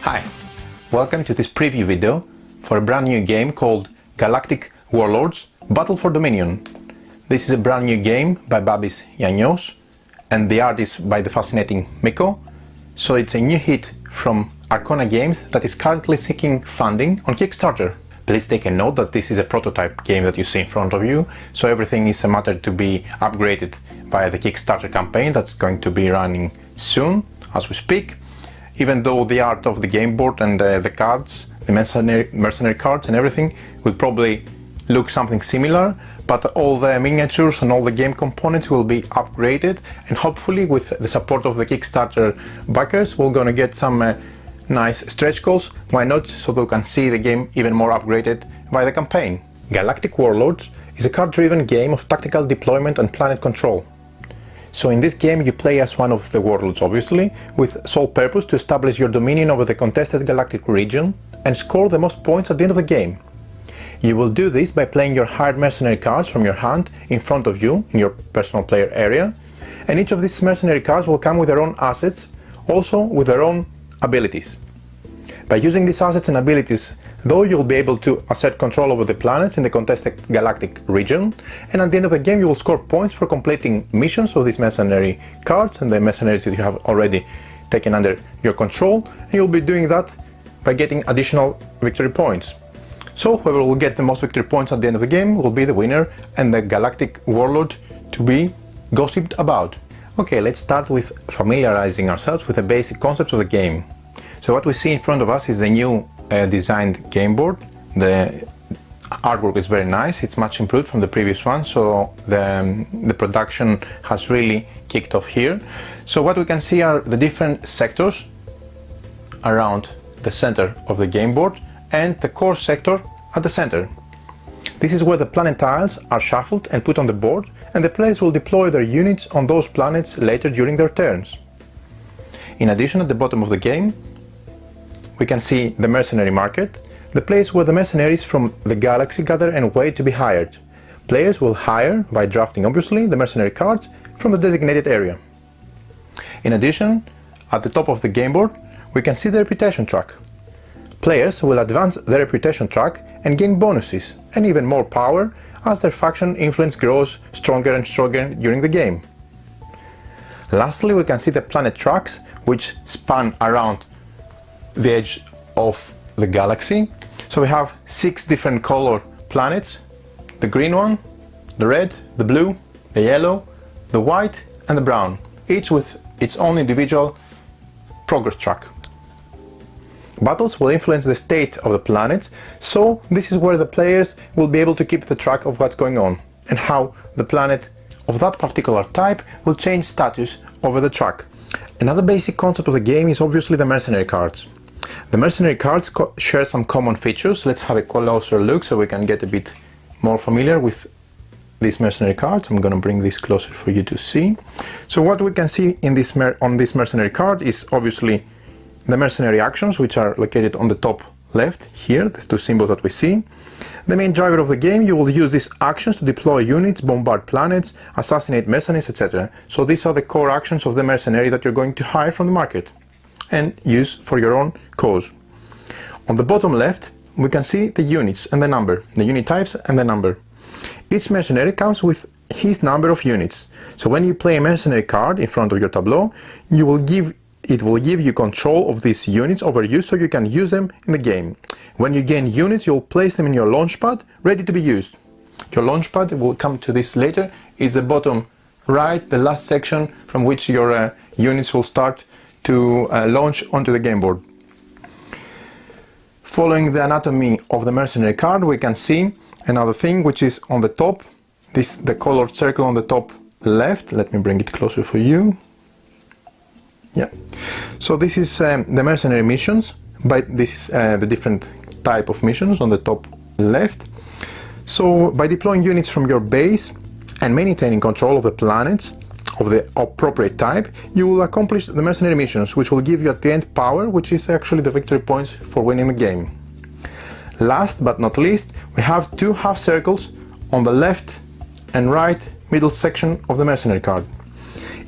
Hi, welcome to this preview video for a brand new game called Galactic Warlords Battle for Dominion. This is a brand new game by Babis Yanios and the art is by the fascinating Miko, so it's a new hit from Recon Games that is currently seeking funding on Kickstarter. Please take a note that this is a prototype game that you see in front of you, so everything is a matter to be upgraded via the Kickstarter campaign that's going to be running soon as we speak. Even though the art of the game board and the cards, the mercenary cards and everything will probably look something similar, but all the miniatures and all the game components will be upgraded, and hopefully with the support of the Kickstarter backers we're gonna get some nice stretch goals, why not, so they can see the game even more upgraded by the campaign. Galactic Warlords is a card-driven game of tactical deployment and planet control. So in this game you play as one of the warlords, obviously, with sole purpose to establish your dominion over the contested galactic region and score the most points at the end of the game. You will do this by playing your hired mercenary cards from your hand in front of you in your personal player area, and each of these mercenary cards will come with their own assets, also with their own abilities. By using these assets and abilities, though, you'll be able to assert control over the planets in the contested galactic region, and at the end of the game you will score points for completing missions of these mercenary cards and the mercenaries that you have already taken under your control, and you'll be doing that by getting additional victory points. So whoever will get the most victory points at the end of the game will be the winner and the Galactic Warlord to be gossiped about. Okay, let's start with familiarizing ourselves with the basic concepts of the game. So what we see in front of us is the new designed game board. The artwork is very nice, it's much improved from the previous one, so the production has really kicked off here. So what we can see are the different sectors around the center of the game board and the core sector at the center. This is where the planet tiles are shuffled and put on the board, and the players will deploy their units on those planets later during their turns. In addition, at the bottom of the game we can see the Mercenary Market, the place where the mercenaries from the galaxy gather and wait to be hired. Players will hire, by drafting obviously, the mercenary cards from the designated area. In addition, at the top of the game board we can see the reputation track. Players will advance their reputation track and gain bonuses and even more power as their faction influence grows stronger and stronger during the game. Lastly, we can see the planet tracks, which span around the edge of the galaxy. So we have 6 different color planets: the green one, the red, the blue, the yellow, the white and the brown, each with its own individual progress track. Battles will influence the state of the planets, so this is where the players will be able to keep the track of what's going on and how the planet of that particular type will change status over the track. Another basic concept of the game is obviously the mercenary cards. The mercenary cards share some common features. Let's have a closer look so we can get a bit more familiar with these mercenary cards. I'm gonna bring this closer for you to see. So what we can see in this on this mercenary card is obviously the Mercenary Actions, which are located on the top left here, the 2 symbols that we see. The main driver of the game, you will use these actions to deploy units, bombard planets, assassinate mercenaries, etc. So these are the core actions of the mercenary that you're going to hire from the market and use for your own cause. On the bottom left we can see the units and the number, the unit types and the number. Each mercenary comes with his number of units, so when you play a mercenary card in front of your tableau, it will give you control of these units over you, so you can use them in the game. When you gain units, you'll place them in your launchpad ready to be used. Your launchpad, we'll come to this later, is the bottom right, the last section from which your units will start to launch onto the game board. Following the anatomy of the mercenary card, we can see another thing which is on the top, the colored circle on the top left. Let me bring it closer for you. Yeah, so this is the Mercenary Missions, but this is the different type of missions on the top left. So by deploying units from your base and maintaining control of the planets of the appropriate type, you will accomplish the Mercenary Missions, which will give you at the end power, which is actually the victory points for winning the game. Last but not least, we have 2 half circles on the left and right middle section of the mercenary card.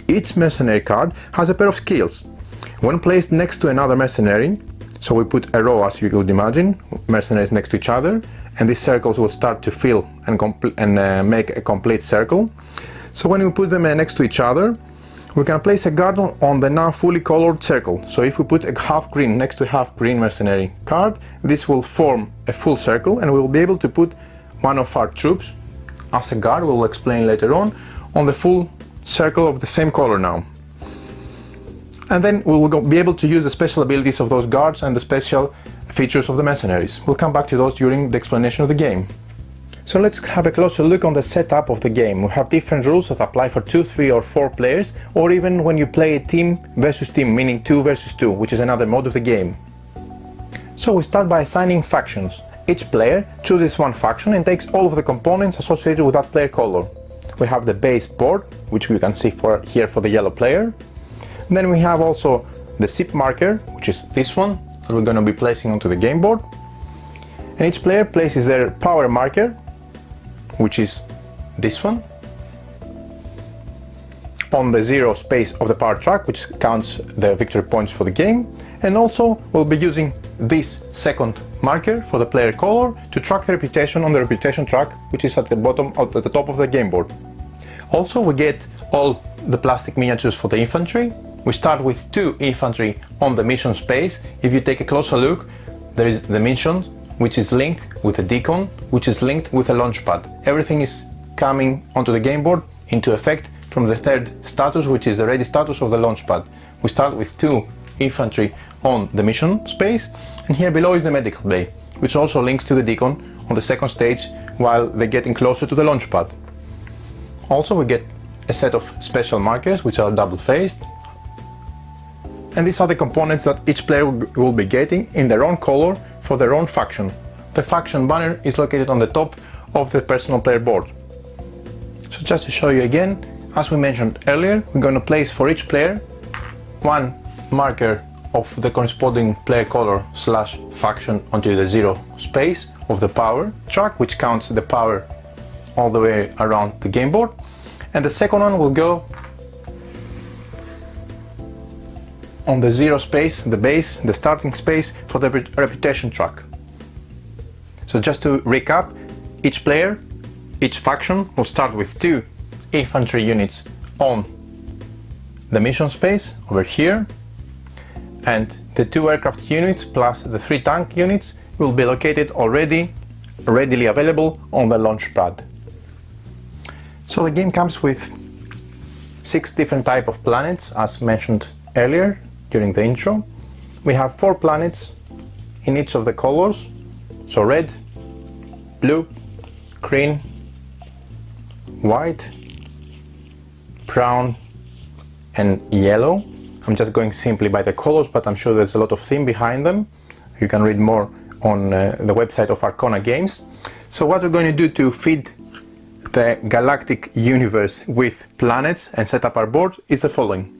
Each mercenary card has a pair of skills. When placed next to another mercenary, So we put a row, as you could imagine, mercenaries next to each other, and these circles will start to fill and make a complete circle. So when we put them next to each other, we can place a guard on the now fully colored circle. So if we put a half green next to half green mercenary card, this will form a full circle, and we will be able to put one of our troops as a guard, we'll explain later on the full circle of the same color now. And then we will be able to use the special abilities of those guards and the special features of the mercenaries. We'll come back to those during the explanation of the game. So let's have a closer look on the setup of the game. We have different rules that apply for 2, 3 or 4 players, or even when you play a team versus team, meaning 2 versus 2, which is another mode of the game. So we start by assigning factions. Each player chooses one faction and takes all of the components associated with that player color. We have the base board, which we can see here for the yellow player. And then we have also the ship marker, which is this one that we're going to be placing onto the game board. And each player places their power marker, which is this one, on the 0 space of the power track, which counts the victory points for the game. And also we'll be using this second marker for the player color to track the reputation on the reputation track, which is at the bottom, at the top of the game board. Also we get all the plastic miniatures for the infantry. We start with 2 infantry on the mission space. If you take a closer look, there is the mission, which is linked with a deacon, which is linked with a launch pad. Everything is coming onto the game board into effect from the 3rd status, which is the ready status of the launch pad. We start with 2 infantry on the mission space, and here below is the medical bay, which also links to the deacon on the 2nd stage while they're getting closer to the launch pad. Also we get a set of special markers, which are double-faced, and these are the components that each player will be getting in their own color for their own faction. The faction banner is located on the top of the personal player board. So just to show you again, as we mentioned earlier, we're going to place for each player one marker of the corresponding player color / faction onto the 0 space of the power track, which counts the power all the way around the game board. And the second one will go on the 0 space, the base, the starting space for the reputation track. So just to recap, each player, each faction will start with 2 infantry units on the mission space over here, and the 2 aircraft units plus the 3 tank units will be located already readily available on the launch pad. So the game comes with 6 different types of planets, as mentioned earlier during the intro. We have 4 planets in each of the colors, so red, blue, green, white, brown and yellow. I'm just going simply by the colors, but I'm sure there's a lot of theme behind them. You can read more on the website of Arcona Games. So what we're going to do to feed the galactic universe with planets and set up our board is the following.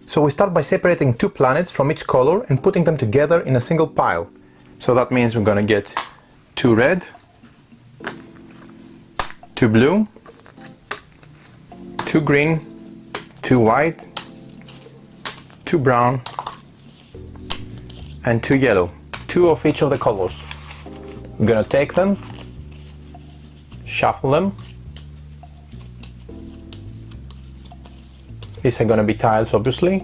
So we start by separating 2 planets from each color and putting them together in a single pile. So that means we're going to get 2 red, 2 blue, 2 green, 2 white, 2 brown and 2 yellow, 2 of each of the colors. We're going to take them, shuffle them. These are going to be tiles, obviously,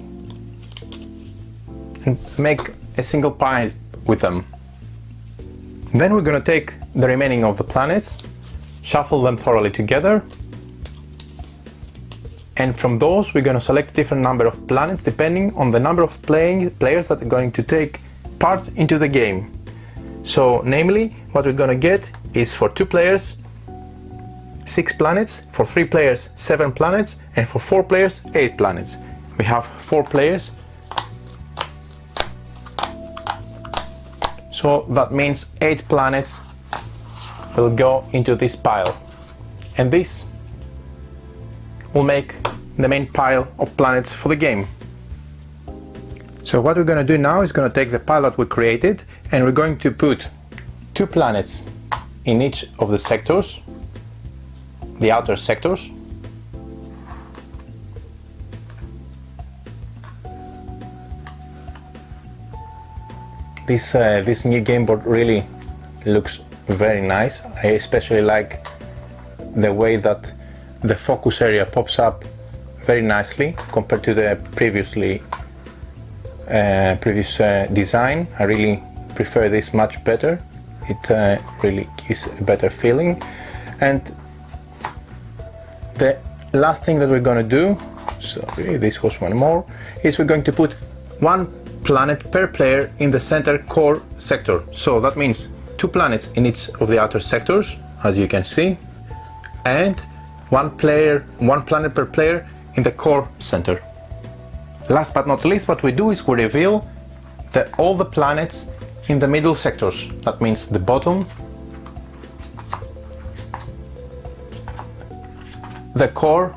and make a single pile with them. Then we're going to take the remaining of the planets, shuffle them thoroughly together, and from those we're going to select a different number of planets depending on the number of players that are going to take part into the game. So namely, what we're going to get is for 2 players 6 planets, for 3 players 7 planets, and for 4 players 8 planets. We have 4 players, so that means 8 planets will go into this pile, and this will make the main pile of planets for the game. So what we're going to do now is going to take the pile that we created, and we're going to put 2 planets in each of the sectors, the outer sectors. this new game board really looks very nice. I especially like the way that the focus area pops up very nicely compared to the previous design. I really prefer this much better. It really gives a better feeling. And the last thing that we're going to do, sorry, this was one more, is we're going to put one planet per player in the center core sector. So that means 2 planets in each of the outer sectors, as you can see, and one planet per player in the core center. Last but not least, what we do is we reveal all the planets in the middle sectors. That means the bottom, the core,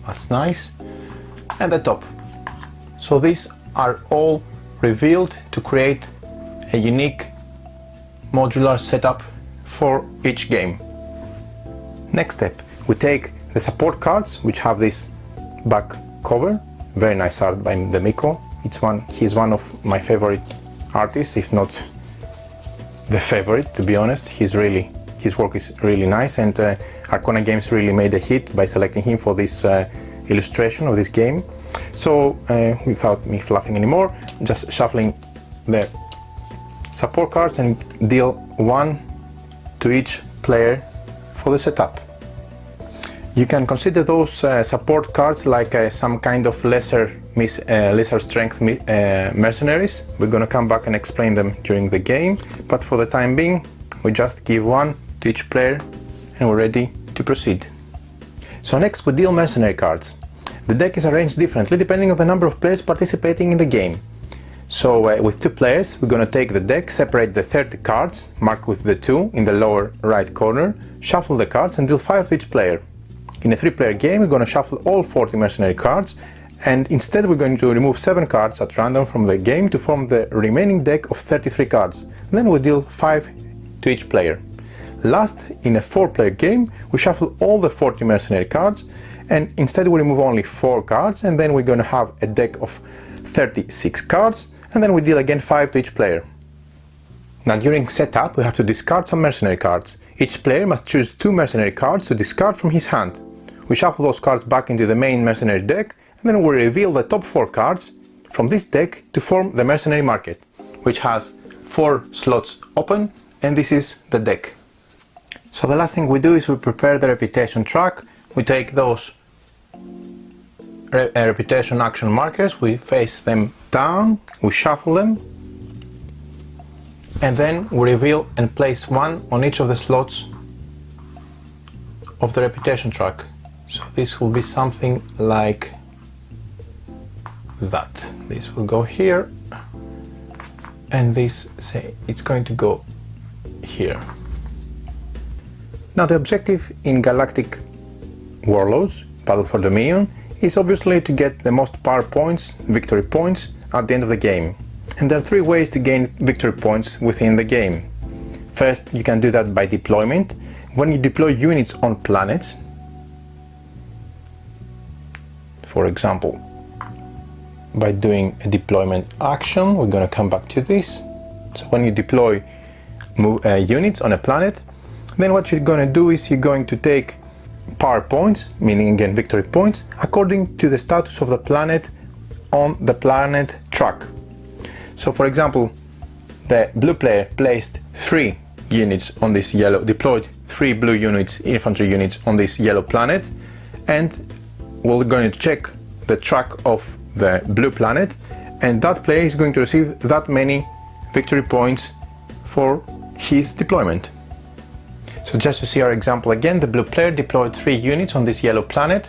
that's nice, and the top. So these are all revealed to create a unique modular setup for each game. Next step, we take the support cards, which have this back cover, very nice art by the Miko. He's one of my favorite artists, if not the favorite, to be honest. His work is really nice, and Arcona Games really made a hit by selecting him for this illustration of this game. So without me fluffing anymore, just shuffling the support cards and deal 1 to each player for the setup. You can consider those support cards like some kind of lesser strength mercenaries. We're gonna come back and explain them during the game, but for the time being we just give 1 to each player and we're ready to proceed. So next we deal mercenary cards. The deck is arranged differently depending on the number of players participating in the game. So with 2 players we're gonna take the deck, separate the 30 cards marked with the 2 in the lower right corner, shuffle the cards and deal 5 to each player. In a 3-player game, we're going to shuffle all 40 mercenary cards, and instead we're going to remove 7 cards at random from the game to form the remaining deck of 33 cards. Then we deal 5 to each player. Last, in a 4-player game, we shuffle all the 40 mercenary cards, and instead we remove only 4 cards, and then we're going to have a deck of 36 cards, and then we deal again 5 to each player. Now during setup, we have to discard some mercenary cards. Each player must choose 2 mercenary cards to discard from his hand. We shuffle those cards back into the main mercenary deck, and then we reveal the top 4 cards from this deck to form the Mercenary Market, which has 4 slots open, and this is the deck. So the last thing we do is we prepare the reputation track. We take those reputation action markers, we face them down, we shuffle them, and then we reveal and place 1 on each of the slots of the reputation track. So this will be something like that. This will go here, and this, say, it's going to go here. Now the objective in Galactic Warlords, Battle for Dominion, is obviously to get the most power points, victory points, at the end of the game. And there are 3 ways to gain victory points within the game. First, you can do that by deployment. When you deploy units on planets, for example, by doing a deployment action, we're going to come back to this. So when you deploy units on a planet, then what you're going to do is you're going to take power points, meaning again victory points, according to the status of the planet on the planet track. So for example, the blue player placed 3 units on this yellow, deployed 3 blue units, infantry units on this yellow planet, and we're going to check the track of the blue planet, and that player is going to receive that many victory points for his deployment. So just to see our example again, the blue player deployed 3 units on this yellow planet.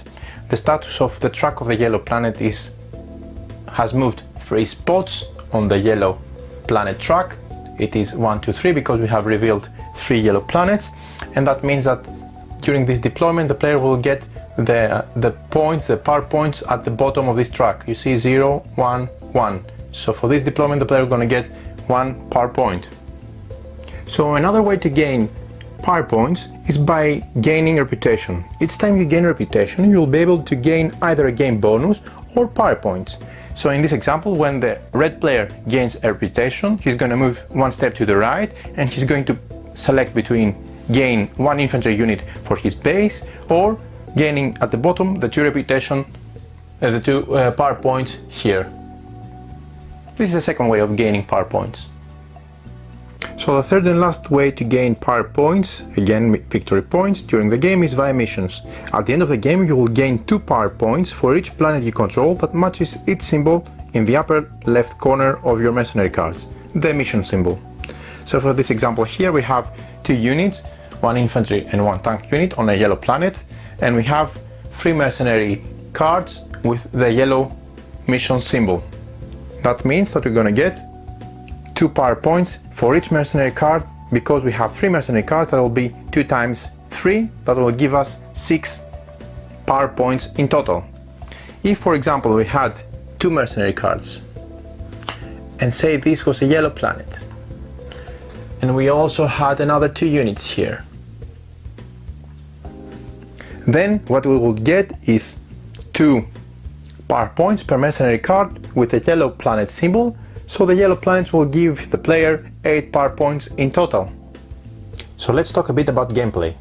The status of the track of the yellow planet has moved 3 spots on the yellow planet track. It is 1, 2, 3 because we have revealed 3 yellow planets, and that means that during this deployment the player will get the points, the power points at the bottom of this track. You see 0, 1, 1. So for this deployment the player is going to get 1 power point. So another way to gain power points is by gaining reputation. Each time you gain reputation, you'll be able to gain either a game bonus or power points. So in this example, when the red player gains a reputation, he's going to move one step to the right and he's going to select between gain one infantry unit for his base or gaining at the bottom the two reputation, the two power points here. This is the second way of gaining power points. So the third and last way to gain power points, again victory points, during the game is via missions. At the end of the game you will gain 2 power points for each planet you control that matches its symbol in the upper left corner of your mercenary cards, the mission symbol. So for this example here we have 2 units, 1 infantry and 1 tank unit on a yellow planet, and we have 3 mercenary cards with the yellow mission symbol. That means that we're gonna get 2 power points for each mercenary card. Because we have 3 mercenary cards, that will be 2 times 3, that will give us 6 power points in total. If for example we had 2 mercenary cards and say this was a yellow planet and we also had another 2 units here, then what we will get is 2 power points per mercenary card with a yellow planet symbol, so the yellow planets will give the player 8 power points in total. So let's talk a bit about gameplay.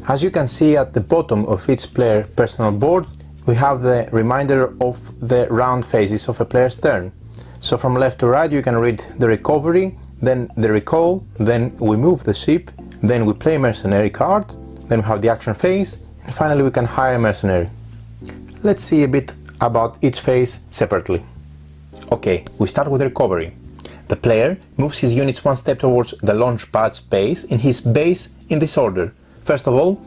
As you can see at the bottom of each player personal board, we have the reminder of the round phases of a player's turn. So from left to right you can read the recovery, then the recall, then we move the ship, then we play mercenary card, then we have the action phase, and finally we can hire a mercenary. Let's see a bit about each phase separately. Okay, we start with recovery. The player moves his units one step towards the launch pad space in his base in this order. First of all,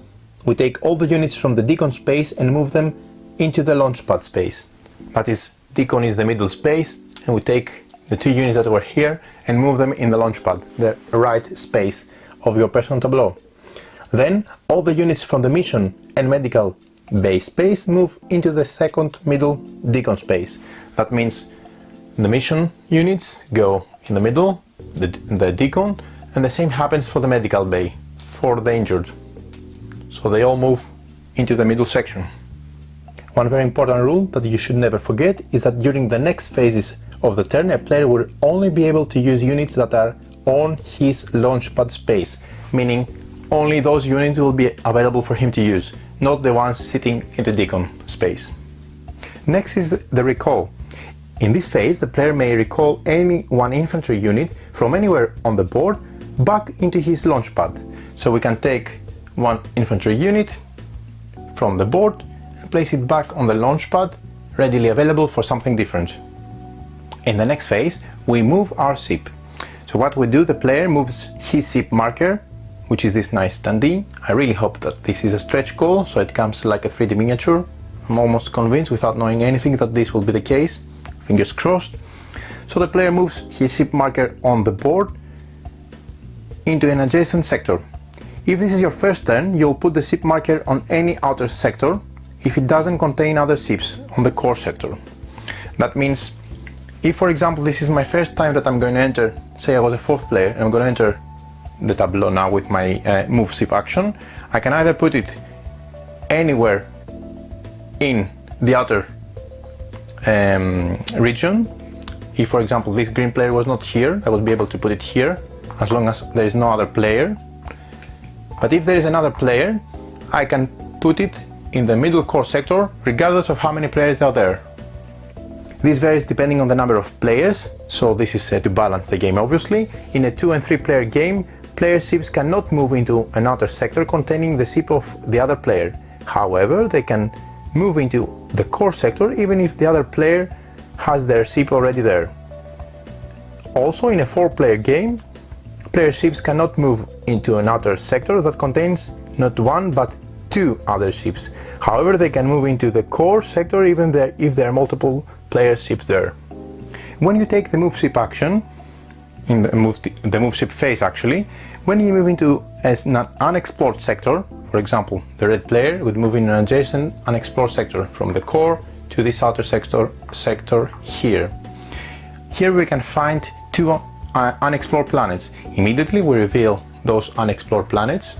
we take all the units from the deacon space and move them into the launch pad space. That is, deacon is the middle space, and we take the 2 units that were here and move them in the launch pad, the right space of your personal tableau. Then all the units from the mission and medical base space move into the second middle deacon space. That means the mission units go in the middle, the deacon, and the same happens for the medical bay, for the injured. So they all move into the middle section. One very important rule that you should never forget is that during the next phases of the turn, a player will only be able to use units that are on his launchpad space, meaning only those units will be available for him to use, not the ones sitting in the deacon space. Next is the recall. In this phase, the player may recall any 1 infantry unit from anywhere on the board back into his launchpad. So we can take 1 infantry unit from the board and place it back on the launchpad, readily available for something different. In the next phase, we move our ship. So what we do, the player moves his ship marker, which is this nice standee. I really hope that this is a stretch goal, so it comes like a 3D miniature. I'm almost convinced, without knowing anything, that this will be the case. Fingers crossed. So the player moves his ship marker on the board into an adjacent sector. If this is your first turn, you'll put the ship marker on any outer sector if it doesn't contain other ships on the core sector. That means, if for example this is my first time that I'm going to enter, say I was a 4th player and I'm going to enter the tableau now with my move ship action, I can either put it anywhere in the outer region. If for example this green player was not here, I would be able to put it here as long as there is no other player. But if there is another player, I can put it in the middle core sector regardless of how many players are there. This varies depending on the number of players, so this is to balance the game obviously. In a 2 and 3 player game, player ships cannot move into an outer sector containing the ship of the other player. However, they can move into the core sector even if the other player has their ship already there. Also, in a 4-player game, player ships cannot move into an outer sector that contains not 1 but 2 other ships. However, they can move into the core sector even if there are multiple player ships there. When you take the move ship action, in the move ship phase actually, when you move into an unexplored sector, for example, the red player would move in an adjacent unexplored sector from the core to this outer sector here. Here we can find 2 unexplored planets. Immediately we reveal those unexplored planets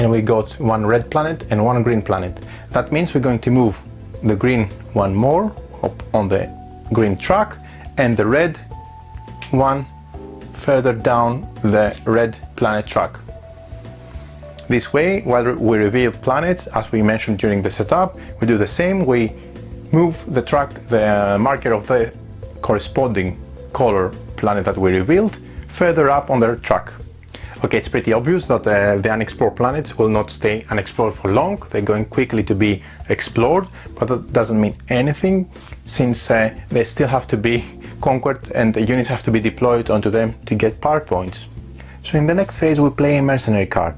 and we got one red planet and one green planet. That means we're going to move the green one more up on the green track and the red one further down the red planet track. This way, while we reveal planets, as we mentioned during the setup, we do the same. We move the track, the marker of the corresponding color planet that we revealed, further up on the track. Okay, it's pretty obvious that the unexplored planets will not stay unexplored for long. They're going quickly to be explored, but that doesn't mean anything, since they still have to be conquered and the units have to be deployed onto them to get power points. So in the next phase we play a mercenary card.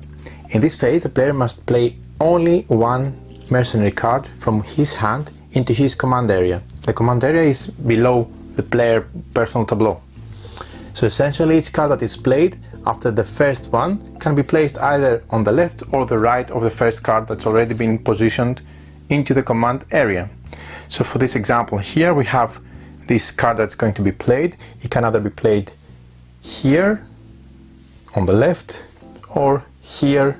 In this phase the player must play only one mercenary card from his hand into his command area. The command area is below the player personal tableau. So essentially each card that is played after the first one can be placed either on the left or the right of the first card that's already been positioned into the command area. So for this example here we have this card that's going to be played. It can either be played here on the left or here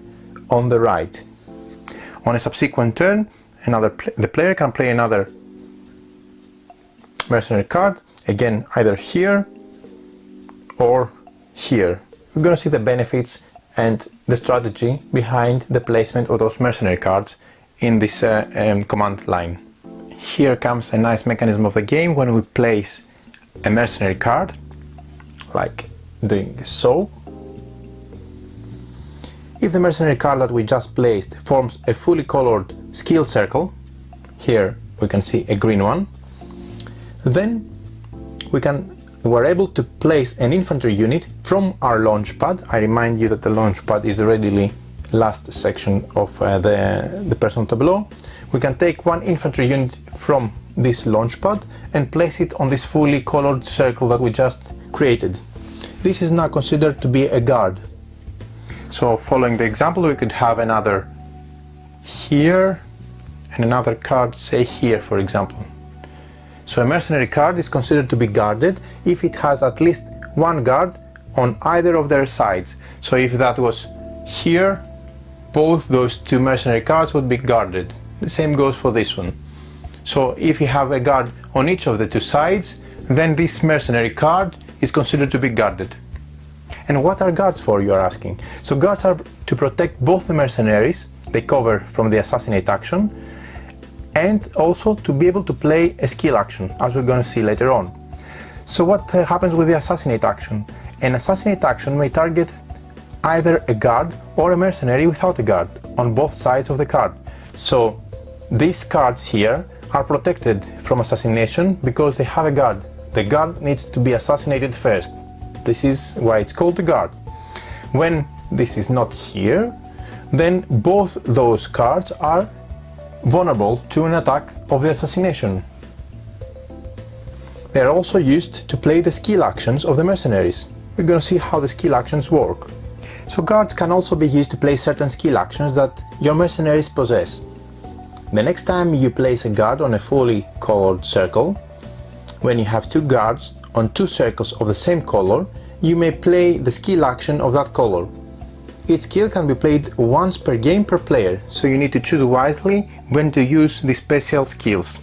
on the right. On a subsequent turn, the player can play another mercenary card, again either here or here. We're going to see the benefits and the strategy behind the placement of those mercenary cards in this command line. Here comes a nice mechanism of the game when we place a mercenary card, like doing so. If the mercenary card that we just placed forms a fully colored skill circle, here we can see a green one, then we're able to place an infantry unit from our launch pad. I remind you that the launch pad is the readily last section of the personal tableau. We can take one infantry unit from this launch pad and place it on this fully colored circle that we just created. This is now considered to be a guard. So following the example, we could have another here and another card, say here for example. So a mercenary card is considered to be guarded if it has at least one guard on either of their sides. So if that was here, both those two mercenary cards would be guarded. The same goes for this one. So if you have a guard on each of the two sides, then this mercenary card is considered to be guarded. And what are guards for, you are asking? So guards are to protect both the mercenaries they cover from the Assassinate Action, and also to be able to play a skill action, as we're going to see later on. So what happens with the Assassinate Action? An Assassinate Action may target either a guard or a mercenary without a guard on both sides of the card. So these cards here are protected from assassination because they have a guard. The guard needs to be assassinated first. This is why it's called the guard. When this is not here, then both those cards are vulnerable to an attack of the assassination. They are also used to play the skill actions of the mercenaries. We're going to see how the skill actions work. So guards can also be used to play certain skill actions that your mercenaries possess. The next time you place a guard on a fully colored circle, when you have two guards on two circles of the same color, you may play the skill action of that color. Each skill can be played once per game per player, so you need to choose wisely when to use the special skills.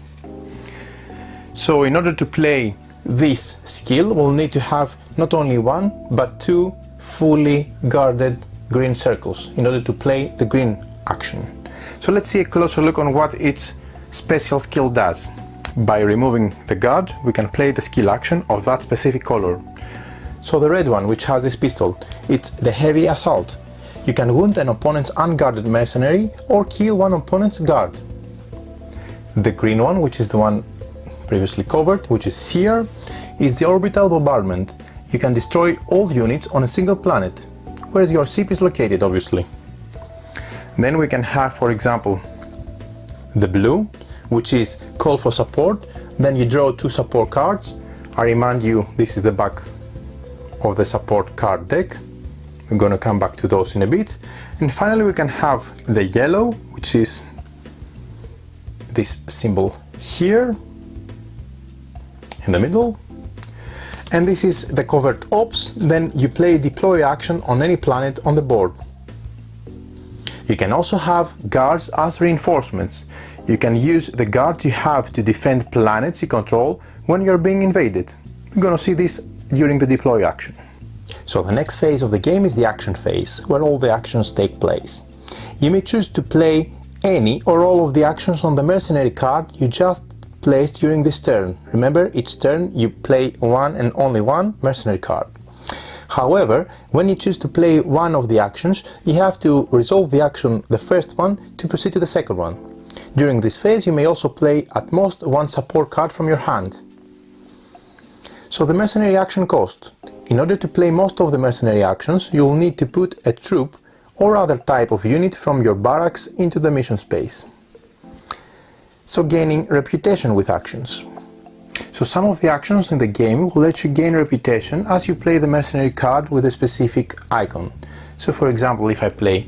So in order to play this skill, we'll need to have not only one, but two fully guarded green circles in order to play the green action. So let's see a closer look on what each special skill does. By removing the guard, we can play the skill action of that specific color. So the red one, which has this pistol, it's the heavy assault. You can wound an opponent's unguarded mercenary or kill one opponent's guard. The green one, which is the one previously covered, which is here, is the orbital bombardment. You can destroy all units on a single planet, where your ship is located, obviously. Then we can have, for example, the blue, which is call for support. Then you draw two support cards. I remind you, this is the back of the support card deck. We're going to come back to those in a bit. And finally we can have the yellow, which is this symbol here in the middle. And this is the covert ops. Then you play deploy action on any planet on the board. You can also have guards as reinforcements. You can use the guards you have to defend planets you control when you're being invaded. We're gonna see this during the deploy action. So the next phase of the game is the action phase, where all the actions take place. You may choose to play any or all of the actions on the mercenary card you just placed during this turn. Remember, each turn you play one and only one mercenary card. However, when you choose to play one of the actions, you have to resolve the action, the first one, to proceed to the second one. During this phase you may also play at most one support card from your hand. So the mercenary action cost. In order to play most of the mercenary actions, you will need to put a troop or other type of unit from your barracks into the mission space. So gaining reputation with actions. So some of the actions in the game will let you gain reputation as you play the mercenary card with a specific icon. So for example, if I play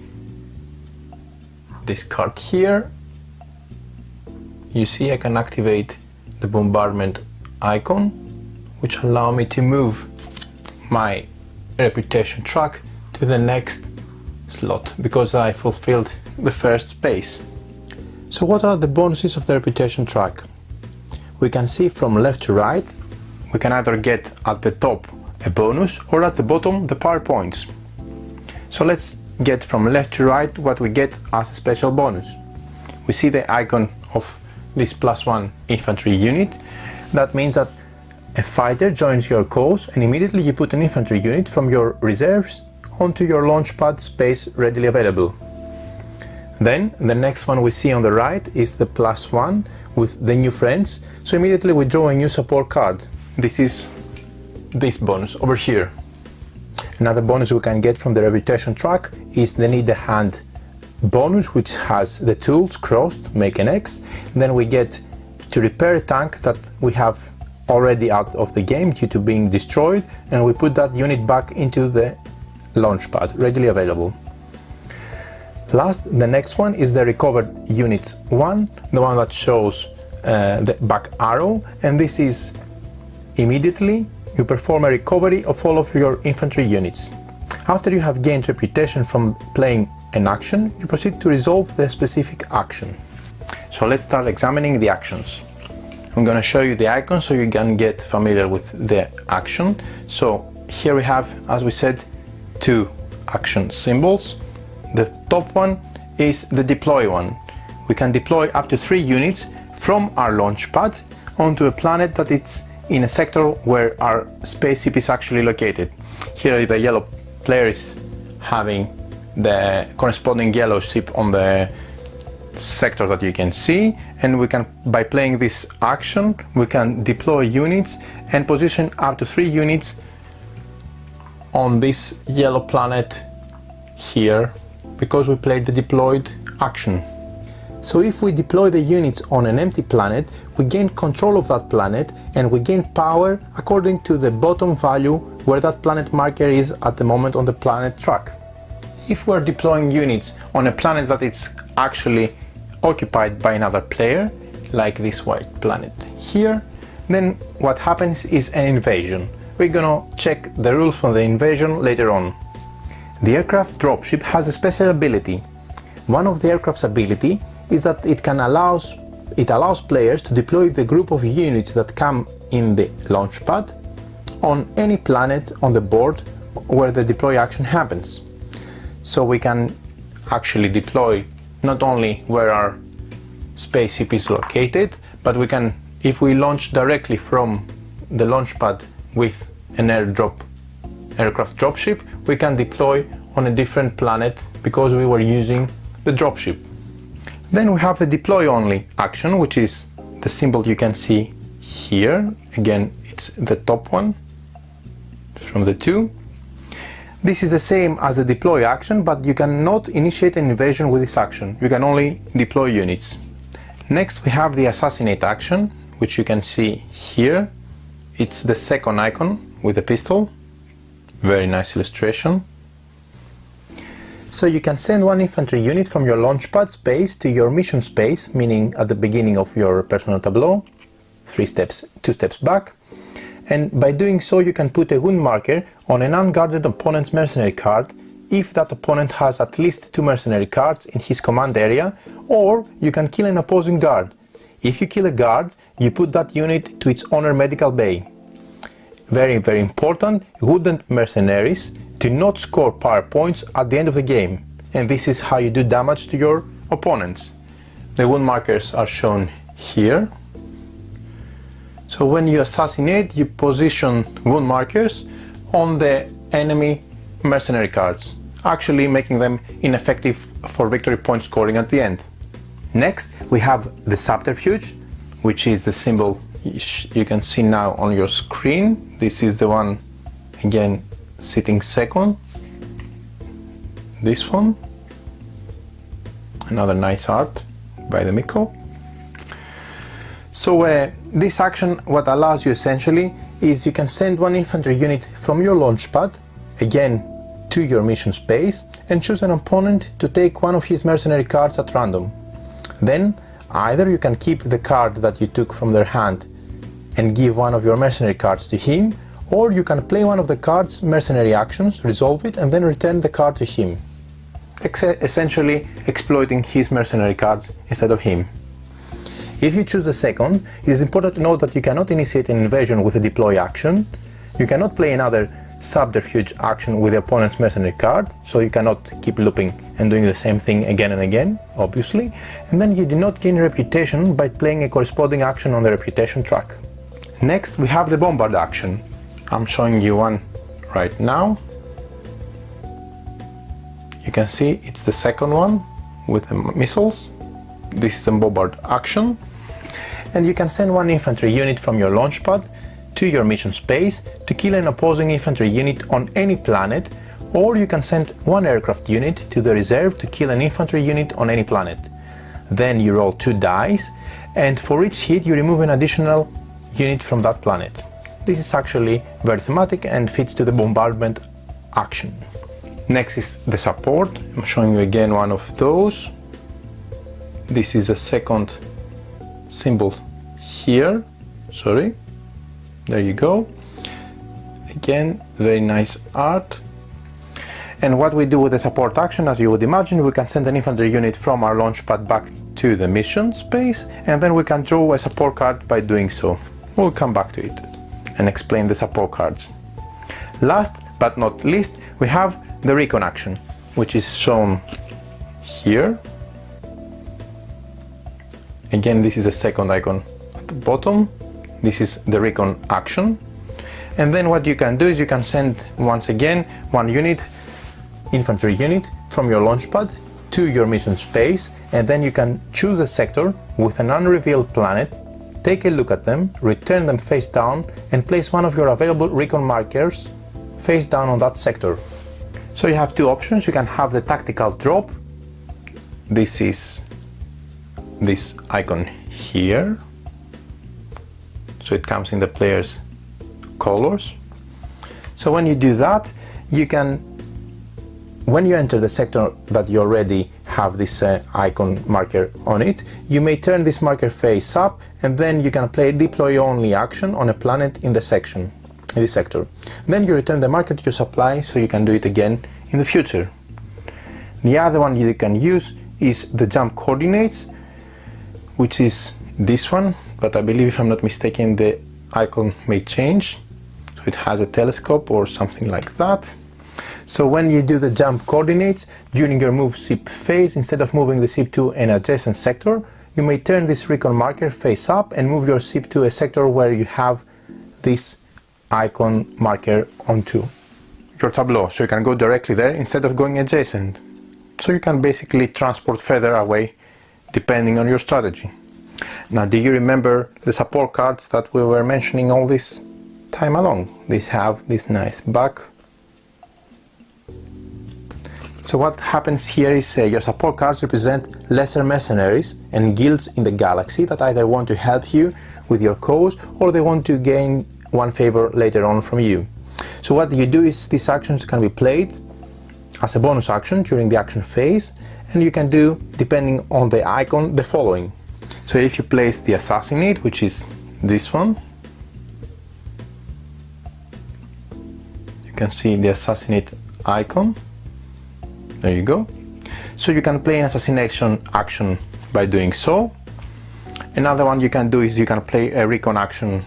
this card here, you see I can activate the bombardment icon, which allow me to move my reputation track to the next slot because I fulfilled the first space. So what are the bonuses of the reputation track? We can see from left to right. We can either get at the top a bonus or at the bottom the power points. So let's get from left to right what we get as a special bonus. We see the icon of this +1 infantry unit. That means that a fighter joins your cause and immediately you put an infantry unit from your reserves onto your launchpad space readily available. Then the next one we see on the right is the +1 with the new friends, so immediately we draw a new support card. This is this bonus over here. Another bonus we can get from the reputation track is the need a hand bonus, which has the tools crossed, make an X. Then we get to repair a tank that we have already out of the game due to being destroyed, and we put that unit back into the launchpad, readily available. Last, the next one is the recovered units one, the one that shows the back arrow, and this is immediately you perform a recovery of all of your infantry units. After you have gained reputation from playing an action, you proceed to resolve the specific action. So let's start examining the actions. I'm going to show you the icon so you can get familiar with the action. So here we have, as we said, two action symbols. The top one is the deploy one. We can deploy up to 3 units from our launch pad onto a planet that it's in a sector where our spaceship is actually located. Here the yellow player is having the corresponding yellow ship on the sector that you can see, and we can, by playing this action, we can deploy units and position up to 3 units on this yellow planet here, because we played the deployed action. So if we deploy the units on an empty planet, we gain control of that planet and we gain power according to the bottom value where that planet marker is at the moment on the planet track. If we're deploying units on a planet that it's actually occupied by another player, like this white planet here, then what happens is an invasion. We're gonna check the rules for the invasion later on. The aircraft dropship has a special ability. One of the aircraft's ability is that it allows players to deploy the group of units that come in the launch pad on any planet on the board where the deploy action happens. So we can actually deploy not only where our spaceship is located, but we can, if we launch directly from the launch pad with an aircraft dropship, we can deploy on a different planet because we were using the dropship. Then we have the deploy only action, which is the symbol you can see here. Again, it's the top one from the two. This is the same as the deploy action, but you cannot initiate an invasion with this action. You can only deploy units. Next we have the Assassinate Action, which you can see here. It's the second icon with the pistol. Very nice illustration. So you can send one infantry unit from your launchpad space to your mission space, meaning at the beginning of your personal tableau, 2 steps back. And by doing so you can put a wound marker on an unguarded opponent's mercenary card if that opponent has at least 2 mercenary cards in his command area, or you can kill an opposing guard. If you kill a guard, you put that unit to its honor medical bay. Very, very important, wounded mercenaries do not score power points at the end of the game, and this is how you do damage to your opponents. The wound markers are shown here. So when you assassinate, you position wound markers on the enemy mercenary cards, actually making them ineffective for victory point scoring at the end. Next, we have the Subterfuge, which is the symbol you can see now on your screen. This is the one, again, sitting second. This one. Another nice art by the Miko. So this action, what allows you essentially, is you can send one infantry unit from your launch pad, again, to your mission space, and choose an opponent to take one of his mercenary cards at random. Then either you can keep the card that you took from their hand and give one of your mercenary cards to him, or you can play one of the cards' mercenary actions, resolve it, and then return the card to him, essentially exploiting his mercenary cards instead of him. If you choose the second, it is important to note that you cannot initiate an invasion with a deploy action, you cannot play another subterfuge action with the opponent's mercenary card, so you cannot keep looping and doing the same thing again and again, obviously, and then you do not gain reputation by playing a corresponding action on the reputation track. Next, we have the Bombard Action. I'm showing you one right now. You can see it's the second one with the missiles. This is a Bombard Action, and you can send one infantry unit from your launch pad to your mission space to kill an opposing infantry unit on any planet, or you can send one aircraft unit to the reserve to kill an infantry unit on any planet. Then you roll 2 dice, and for each hit you remove an additional unit from that planet. This is actually very thematic and fits to the bombardment action. Next is the support. I'm showing you again one of those. This is a second symbol here, sorry. There you go. Again, very nice art. And what we do with the support action, as you would imagine, we can send an infantry unit from our launch pad back to the mission space, and then we can draw a support card by doing so. We'll come back to it and explain the support cards. Last but not least, we have the Recon Action, which is shown here. Again, this is a second icon at the bottom. This is the Recon Action. And then what you can do is you can send, once again, one unit, infantry unit, from your launch pad to your mission space, and then you can choose a sector with an unrevealed planet, take a look at them, return them face down, and place one of your available recon markers face down on that sector. So you have 2 options. You can have the tactical drop. This is this icon here. So it comes in the player's colors. So when you do that, you can, when you enter the sector that you already have this icon marker on it, you may turn this marker face up, and then you can play deploy only action on a planet in the section, in this sector. Then you return the marker to your supply, so you can do it again in the future. The other one you can use is the jump coordinates, which is this one, but I believe, if I'm not mistaken, the icon may change. So it has a telescope or something like that. So when you do the jump coordinates during your move ship phase, instead of moving the ship to an adjacent sector, you may turn this recon marker face up and move your ship to a sector where you have this icon marker onto your tableau. So you can go directly there instead of going adjacent. So you can basically transport further away depending on your strategy. Now, do you remember the support cards that we were mentioning all this time along? These have this nice back. So what happens here is your support cards represent lesser mercenaries and guilds in the galaxy that either want to help you with your cause, or they want to gain one favor later on from you. So what you do is these actions can be played as a bonus action during the action phase, and you can do, depending on the icon, the following. So if you place the Assassinate, which is this one, you can see the Assassinate icon. There you go. So you can play an Assassinate Action by doing so. Another one you can do is you can play a Recon Action,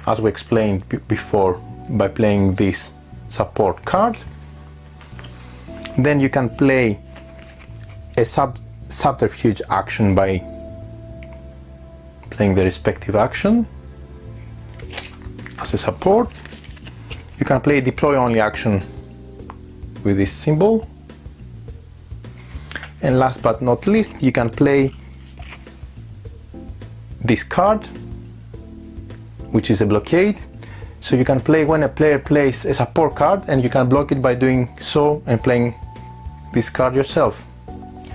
as we explained before, by playing this support card. Then you can play a Subterfuge action by playing the respective action as a support. You can play a deploy only action with this symbol. And last but not least, you can play this card, which is a blockade. So you can play when a player plays a support card, and you can block it by doing so and playing this card yourself.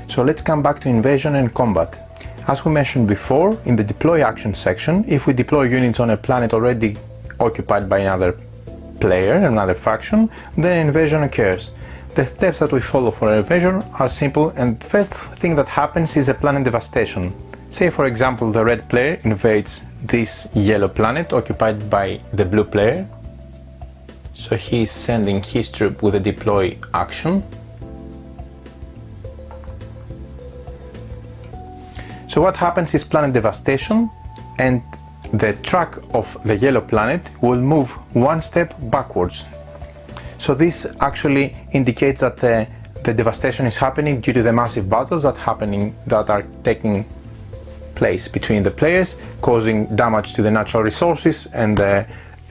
So let's come back to invasion and combat. As we mentioned before, in the deploy action section, if we deploy units on a planet already occupied by another player, another faction, then invasion occurs. The steps that we follow for invasion are simple, and the first thing that happens is a planet devastation. Say for example the red player invades this yellow planet occupied by the blue player. So he is sending his troop with a deploy action. So what happens is planet devastation, and the track of the yellow planet will move one step backwards. So this actually indicates that the devastation is happening due to the massive battles that are taking place between the players, causing damage to the natural resources and the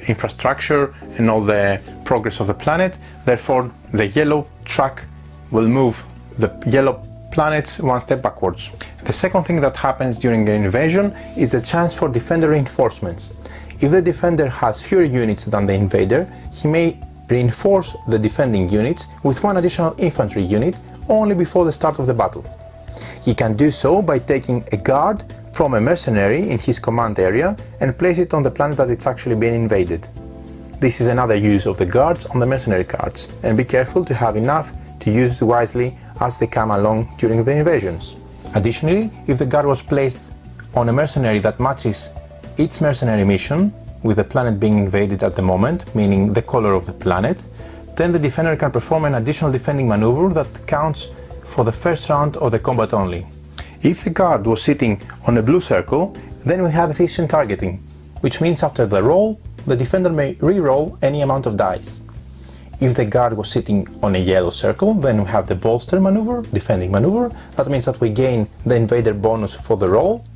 infrastructure and all the progress of the planet. Therefore, the yellow track will move the yellow planets one step backwards. The second thing that happens during an invasion is the chance for defender reinforcements. If the defender has fewer units than the invader, he may reinforce the defending units with one additional infantry unit only before the start of the battle. He can do so by taking a guard from a mercenary in his command area and place it on the planet that it's actually been invaded. This is another use of the guards on the mercenary cards, and be careful to have enough to use wisely as they come along during the invasions. Additionally, if the guard was placed on a mercenary that matches its mercenary mission with the planet being invaded at the moment, meaning the color of the planet, then the defender can perform an additional defending maneuver that counts for the first round of the combat only. If the guard was sitting on a blue circle, then we have efficient targeting, which means after the roll, the defender may re-roll any amount of dice. If the guard was sitting on a yellow circle, then we have the bolster maneuver, defending maneuver. That means that we gain the invader bonus for the roll.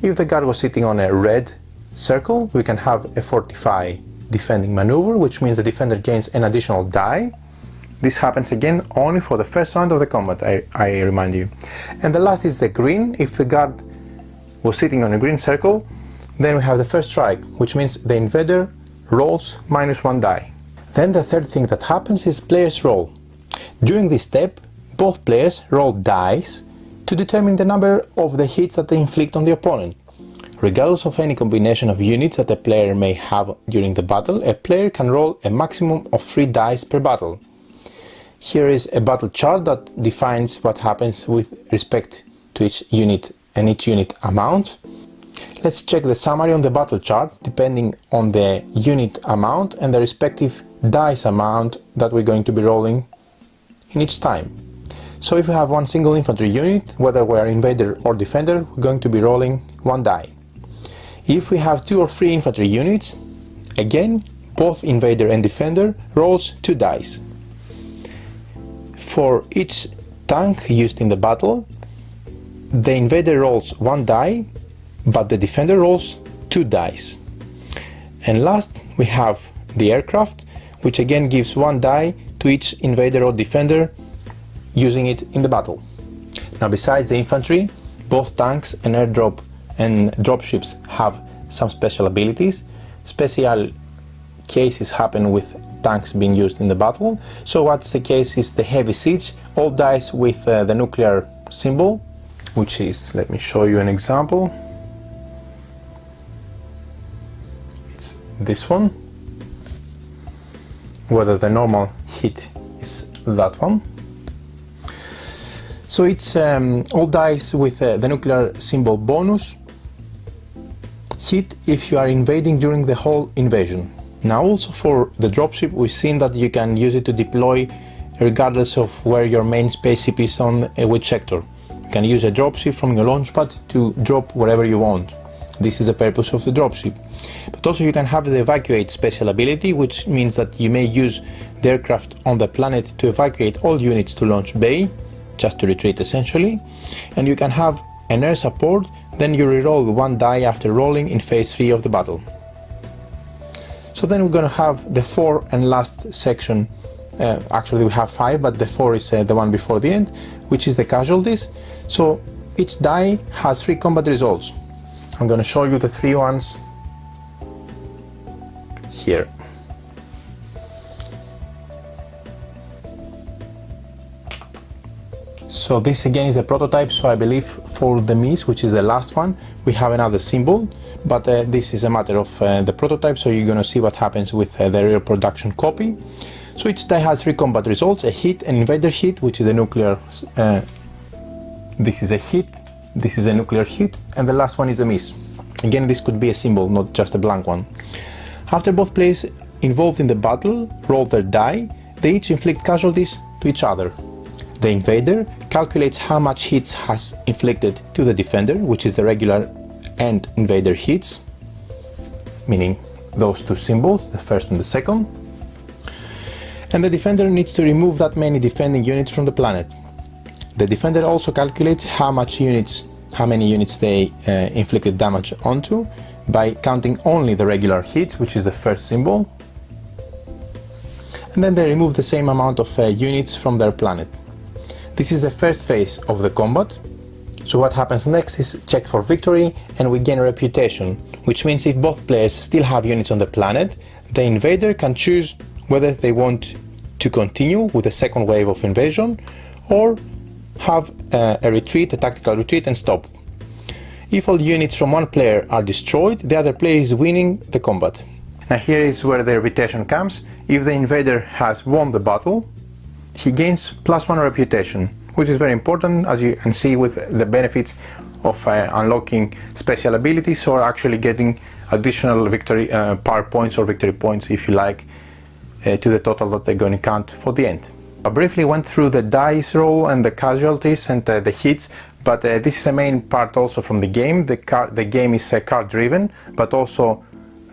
If the guard was sitting on a red circle, we can have a fortify defending maneuver, which means the defender gains an additional die. This happens again only for the first round of the combat, I remind you. And the last is the green. If the guard was sitting on a green circle, then we have the first strike, which means the invader rolls -1 die. Then the third thing that happens is players roll. During this step, both players roll dice to determine the number of the hits that they inflict on the opponent. Regardless of any combination of units that a player may have during the battle, a player can roll a maximum of 3 dice per battle. Here is a battle chart that defines what happens with respect to each unit and each unit amount. Let's check the summary on the battle chart depending on the unit amount and the respective dice amount that we're going to be rolling in each time. So if we have one single infantry unit, whether we're invader or defender, we're going to be rolling 1 die. If we have 2 or 3 infantry units, again, both invader and defender rolls 2 dice. For each tank used in the battle, the invader rolls 1 die, but the defender rolls 2 dice. And last, we have the aircraft, which again gives 1 die to each invader or defender using it in the battle. Now, besides the infantry, both tanks and airdrop and dropships have some special abilities. Special cases happen with tanks being used in the battle. So what's the case is the heavy siege, all dice with the nuclear symbol, which is, let me show you an example. It's this one, whether the normal hit is that one. So it's all dice with the nuclear symbol bonus, hit if you are invading during the whole invasion. Now also for the dropship, we've seen that you can use it to deploy regardless of where your main spaceship is on which sector. You can use a dropship from your launchpad to drop wherever you want. This is the purpose of the dropship. But also you can have the evacuate special ability, which means that you may use the aircraft on the planet to evacuate all units to launch bay, just to retreat essentially. And you can have an air support, then you reroll one die after rolling in phase 3 of the battle. So then we're going to have the 4th and last section, actually we have 5, but the 4 is the one before the end, which is the casualties. So each die has 3 combat results. I'm going to show you the 3 ones here. So this again is a prototype, so I believe for the miss, which is the last one, we have another symbol, but this is a matter of the prototype, so you're going to see what happens with the real production copy. So each die has 3 combat results: a hit, an invader hit, which is a nuclear, this is a hit, this is a nuclear hit, and the last one is a miss. Again, this could be a symbol, not just a blank one. After both players involved in the battle roll their die, they each inflict casualties to each other. The invader calculates how much hits has inflicted to the defender, which is the regular and invader hits, meaning those 2 symbols, the first and the second. And the defender needs to remove that many defending units from the planet. The defender also calculates how many units they inflicted damage onto by counting only the regular hits, which is the first symbol. And then they remove the same amount of units from their planet. This is the first phase of the combat. So what happens next is check for victory, and we gain reputation, which means if both players still have units on the planet, the invader can choose whether they want to continue with the second wave of invasion or have a retreat, a tactical retreat, and stop. If all units from one player are destroyed, the other player is winning the combat. Now here is where the reputation comes. If the invader has won the battle, he gains +1 reputation, which is very important, as you can see, with the benefits of unlocking special abilities or actually getting additional victory power points or victory points, if you like, to the total that they're going to count for the end. I briefly went through the dice roll and the casualties and the hits, but this is a main part also from the game. The game is card driven, but also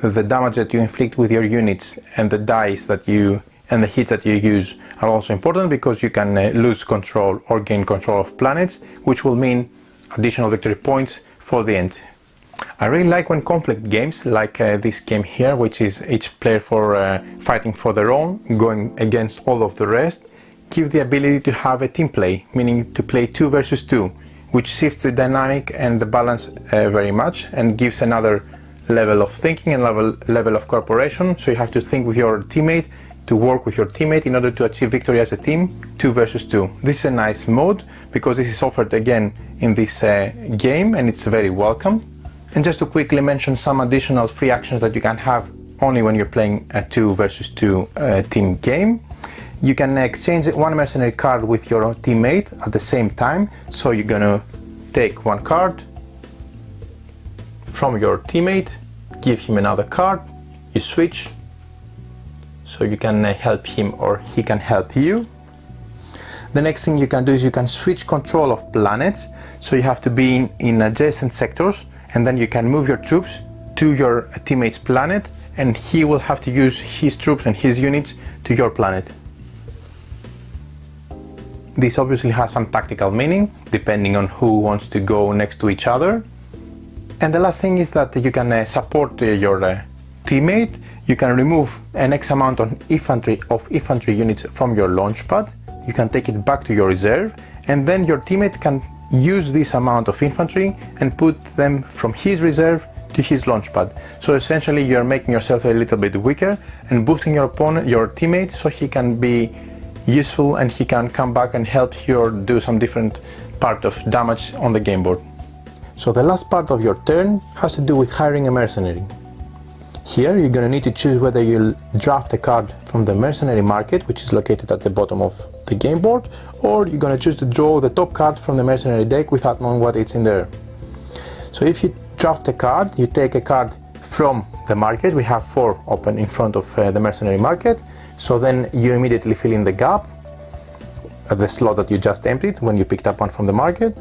the damage that you inflict with your units and the dice that you and the hits that you use are also important, because you can lose control or gain control of planets, which will mean additional victory points for the end. I really like when conflict games like this game here, which is each player fighting for their own, going against all of the rest, give the ability to have a team play, meaning to play 2 versus 2, which shifts the dynamic and the balance very much and gives another level of thinking and level of cooperation. So you have to think with your teammate, to work with your teammate in order to achieve victory as a team, 2 versus 2. This is a nice mode because this is offered again in this game, and it's very welcome. And just to quickly mention some additional free actions that you can have only when you're playing a 2 versus 2 team game. You can exchange one mercenary card with your teammate at the same time. So you're gonna take one card from your teammate, give him another card, you switch, so you can help him or he can help you. The next thing you can do is you can switch control of planets, so you have to be in adjacent sectors, and then you can move your troops to your teammate's planet, and he will have to use his troops and his units to your planet. This obviously has some tactical meaning, depending on who wants to go next to each other. And the last thing is that you can support your teammate. You can remove an X amount of infantry units from your launch pad. You can take it back to your reserve, and then your teammate can use this amount of infantry and put them from his reserve to his launch pad. So essentially you're making yourself a little bit weaker and boosting your opponent, your teammate, so he can be useful and he can come back and help you or do some different part of damage on the game board. So the last part of your turn has to do with hiring a mercenary. Here you're going to need to choose whether you'll draft a card from the Mercenary Market, which is located at the bottom of the game board, or you're going to choose to draw the top card from the mercenary deck without knowing what it's in there. So if you draft a card, you take a card from the market. We have 4 open in front of the Mercenary Market, so then you immediately fill in the gap. the slot that you just emptied when you picked up one from the market.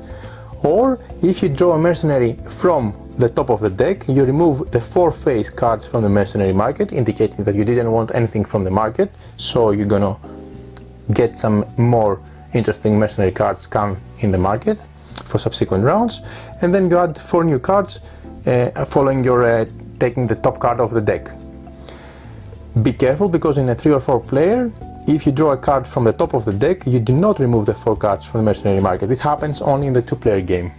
Or if you draw a mercenary from the top of the deck, you remove the 4 face cards from the Mercenary Market, indicating that you didn't want anything from the market, so you're gonna get some more interesting mercenary cards come in the market for subsequent rounds. And then you add 4 new cards following your taking the top card of the deck. Be careful, because in a 3 or 4 player, if you draw a card from the top of the deck, you do not remove the 4 cards from the Mercenary Market. It happens only in the 2-player game.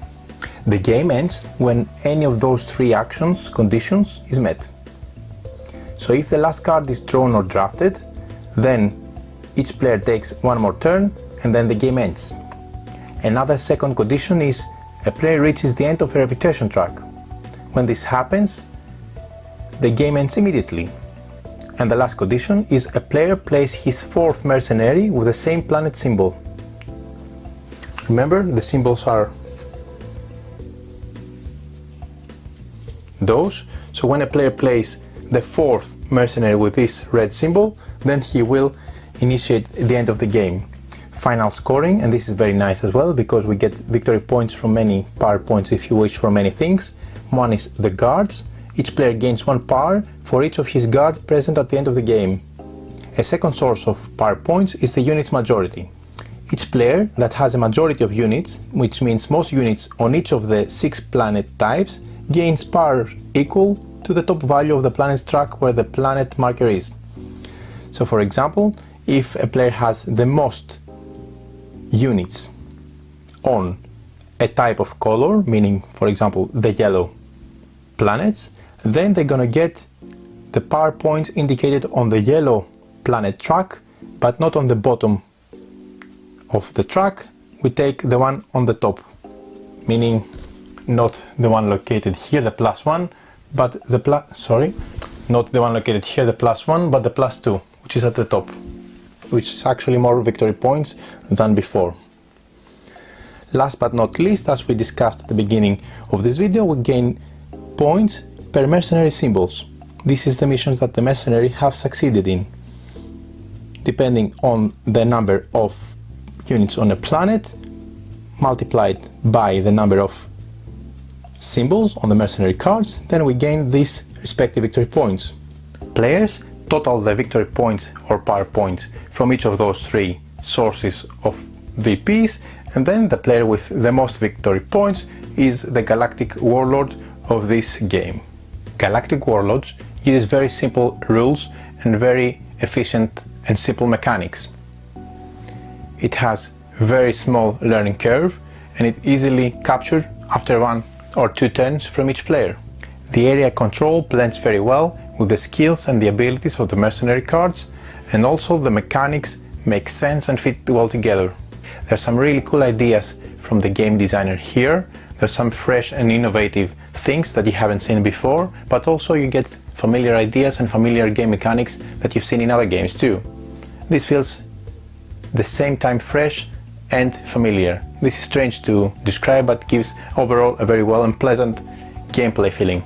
The game ends when any of those 3 actions conditions is met. So if the last card is drawn or drafted, then each player takes 1 more turn and then the game ends. Another second condition is a player reaches the end of a reputation track. When this happens, the game ends immediately. And the last condition is a player plays his 4th mercenary with the same planet symbol. Remember, the symbols are those. So when a player plays the 4th mercenary with this red symbol, then he will initiate the end of the game. Final scoring, and this is very nice as well, because we get victory points from many power points if you wish for many things. One is the guards. Each player gains 1 power for each of his guards present at the end of the game. A second source of power points is the units majority. Each player that has a majority of units, which means most units on each of the 6 planet types, gains power equal to the top value of the planet's track where the planet marker is. So for example, if a player has the most units on a type of color, meaning for example the yellow planets, then they're gonna get the power points indicated on the yellow planet track, but not on the bottom of the track. We take the one on the top, meaning not the one located here, the +1, but not the one located here, the +1, but the +2, which is at the top, which is actually more victory points than before. Last but not least, as we discussed at the beginning of this video, we gain points per mercenary symbols. This is the missions that the mercenary have succeeded in. Depending on the number of units on a planet, multiplied by the number of symbols on the mercenary cards, then we gain these respective victory points. Players total the victory points or power points from each of those 3 sources of VPs, and then the player with the most victory points is the Galactic Warlord of this game. Galactic Warlords uses very simple rules and very efficient and simple mechanics. It has very small learning curve, and it easily captured after 1 or 2 turns from each player. The area control blends very well with the skills and the abilities of the mercenary cards, and also the mechanics make sense and fit well together. There's some really cool ideas from the game designer here. There's some fresh and innovative things that you haven't seen before, but also you get familiar ideas and familiar game mechanics that you've seen in other games too. This feels the same time fresh and familiar. This is strange to describe, but gives overall a very well and pleasant gameplay feeling.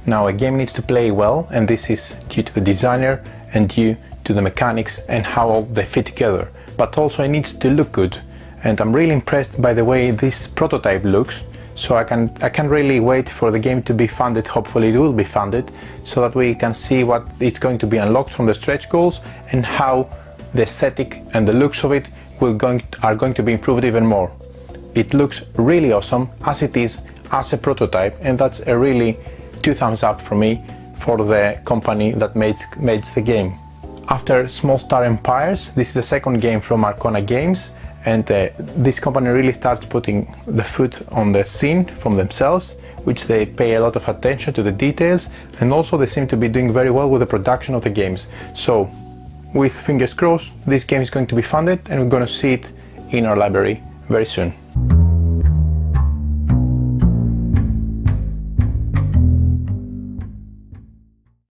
Now, a game needs to play well, and this is due to the designer and due to the mechanics and how they fit together, but also it needs to look good. And I'm really impressed by the way this prototype looks, so I can't really wait for the game to be funded. Hopefully it will be funded, so that we can see what it's going to be unlocked from the stretch goals and how the aesthetic and the looks of it are going to be improved even more. It looks really awesome as it is as a prototype, and that's a really 2 thumbs up for me for the company that made the game. After Small Star Empires, this is the second game from Recon Games, and this company really starts putting the foot on the scene from themselves, which they pay a lot of attention to the details, and also they seem to be doing very well with the production of the games. So, with fingers crossed, this game is going to be funded and we're going to see it in our library very soon.